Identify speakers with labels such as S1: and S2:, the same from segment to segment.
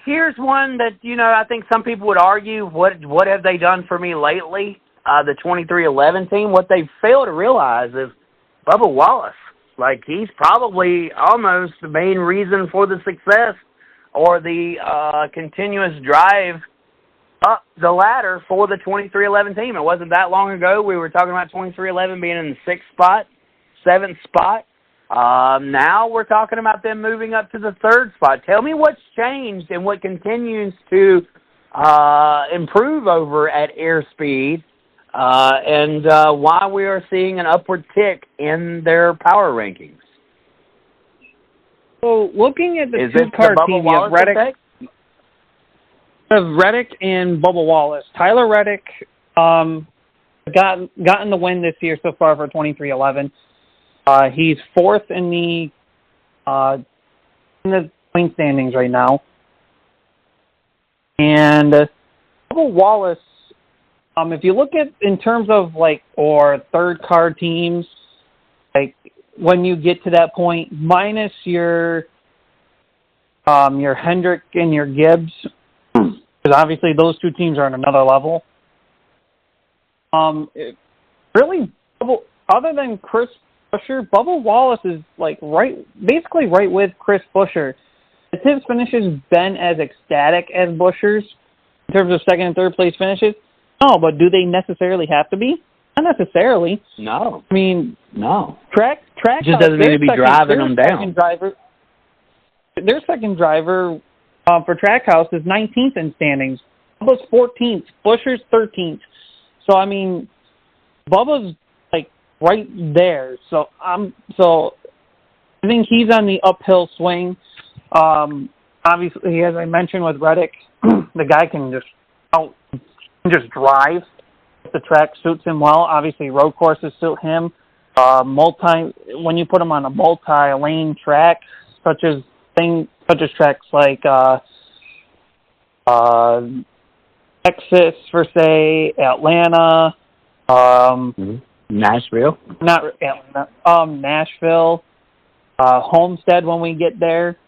S1: Here's one that, I think some people would argue, what have they done for me lately? The 23-11 team, what they fail to realize is Bubba Wallace. Like, he's probably almost the main reason for the success or the continuous drive up the ladder for the 23-11 team. It wasn't that long ago we were talking about 23-11 being in the 6th spot, 7th spot. Now we're talking about them moving up to the 3rd spot. Tell me what's changed and what continues to improve over at Airspeed and why we are seeing an upward tick in their power rankings.
S2: So looking at the two-car team, you have Reddick and Bubba Wallace. Tyler Reddick gotten the win this year so far for 23-11. He's 4th in the point standings right now. And Bubba Wallace, if you look at in terms of or 3rd car teams, when you get to that point, minus your Hendrick and your Gibbs, because obviously those two teams are on another level. Really, other than Chris Buescher, Bubba Wallace is basically right with Chris Buescher. Has his finishes been as ecstatic as Buescher's in terms of 2nd and 3rd place finishes? No, but do they necessarily have to be? Not necessarily.
S1: No.
S2: I mean,
S1: no.
S2: Track
S1: just doesn't need to be driving them down.
S2: Their second driver for Trackhouse is 19th in standings. Bubba's 14th. Buescher's 13th. So I mean, Bubba's right there. So I think he's on the uphill swing. Obviously, as I mentioned with Reddick, the guy can just drive. The track suits him well. Obviously, road courses suit him. When you put him on a multi-lane track, such as tracks like Texas, for say Atlanta,
S1: Nashville,
S2: not Atlanta, Nashville, Homestead. When we get there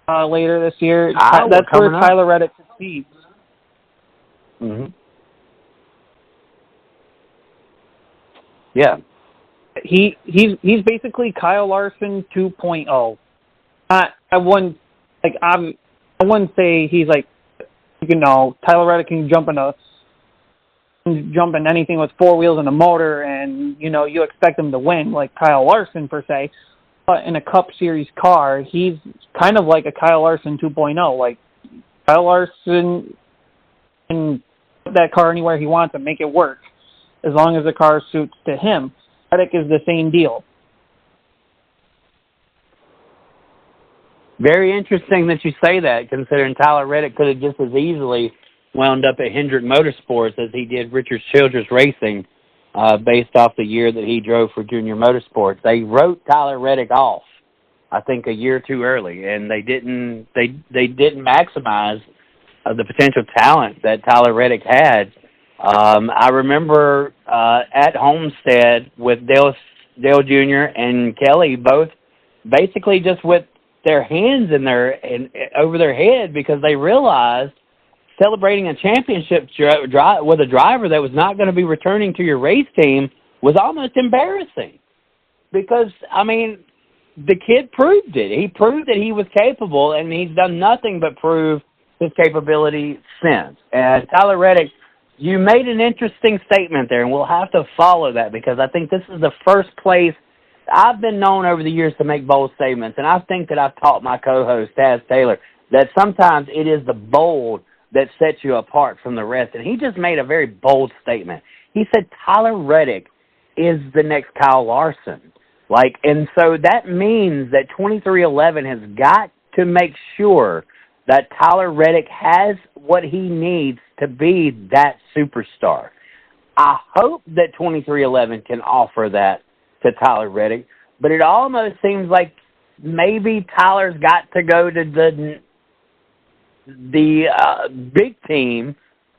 S2: later this year, that's where Tyler Reddick succeeds.
S1: Mm-hmm. Yeah,
S2: he's basically Kyle Larson 2.0. I wouldn't say he's Tyler Reddick can jump in anything with 4 wheels and a motor, and you expect him to win like Kyle Larson per se. But in a Cup Series car, he's kind of like a Kyle Larson 2.0. Like Kyle Larson can put that car anywhere he wants and make it work, as long as the car suits to him. Reddick is the same deal.
S1: Very interesting that you say that, considering Tyler Reddick could have just as easily wound up at Hendrick Motorsports as he did Richard Childress Racing, based off the year that he drove for Junior Motorsports. They wrote Tyler Reddick off, I think, a year too early, and they didn't maximize the potential talent that Tyler Reddick had. I remember at Homestead with Dale Jr. and Kelly both basically just with their hands over their head, because they realized celebrating a championship with a driver that was not going to be returning to your race team was almost embarrassing. Because, I mean, the kid proved it. He proved that he was capable, and he's done nothing but prove his capability since. And Tyler Reddick, you made an interesting statement there, and we'll have to follow that, because I think this is the first place I've been known over the years to make bold statements, and I think that I've taught my co-host, Taz Taylor, that sometimes it is the bold that sets you apart from the rest. And he just made a very bold statement. He said Tyler Reddick is the next Kyle Larson. And so that means that 2311 has got to make sure that Tyler Reddick has what he needs to be that superstar. I hope that 2311 can offer that to Tyler Reddick, but it almost seems like maybe Tyler's got to go to the big team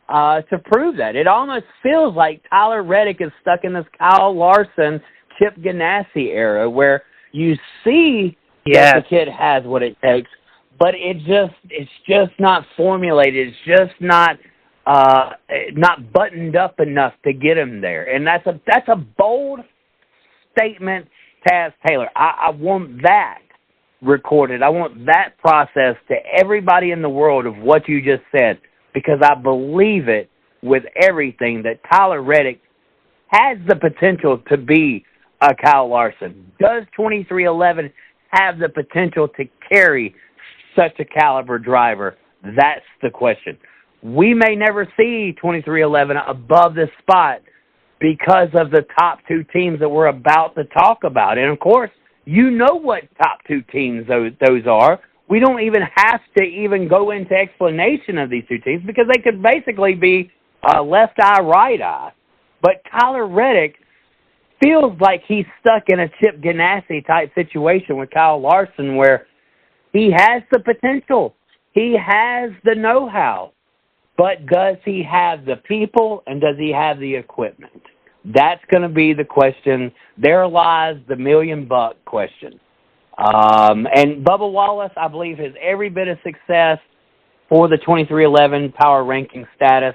S1: to prove that. It almost feels like Tyler Reddick is stuck in this Kyle Larson, Chip Ganassi era, where you see that the kid has what it takes, but it's just not formulated. It's just not buttoned up enough to get him there. And that's a bold statement, Taz Taylor. I want that recorded. I want that process to everybody in the world of what you just said, because I believe it with everything that Tyler Reddick has the potential to be a Kyle Larson. Does 2311 have the potential to carry such a caliber driver? That's the question. We may never see 2311 above this spot because of the top two teams that we're about to talk about. And, of course, you know what top two teams those are. We don't even have to even go into explanation of these two teams because they could basically be left eye, right eye. But Tyler Reddick feels like he's stuck in a Chip Ganassi type situation with Kyle Larson where he has the potential. He has the know-how. But does he have the people and does he have the equipment? That's going to be the question. There lies the $1 million question. And Bubba Wallace, I believe, has every bit of success for the 2311 power ranking status.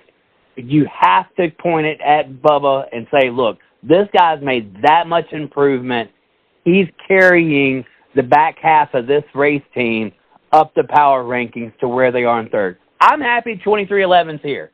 S1: You have to point it at Bubba and say, look, this guy's made that much improvement. He's carrying the back half of this race team up the power rankings to where they are in third. I'm happy 2311's here.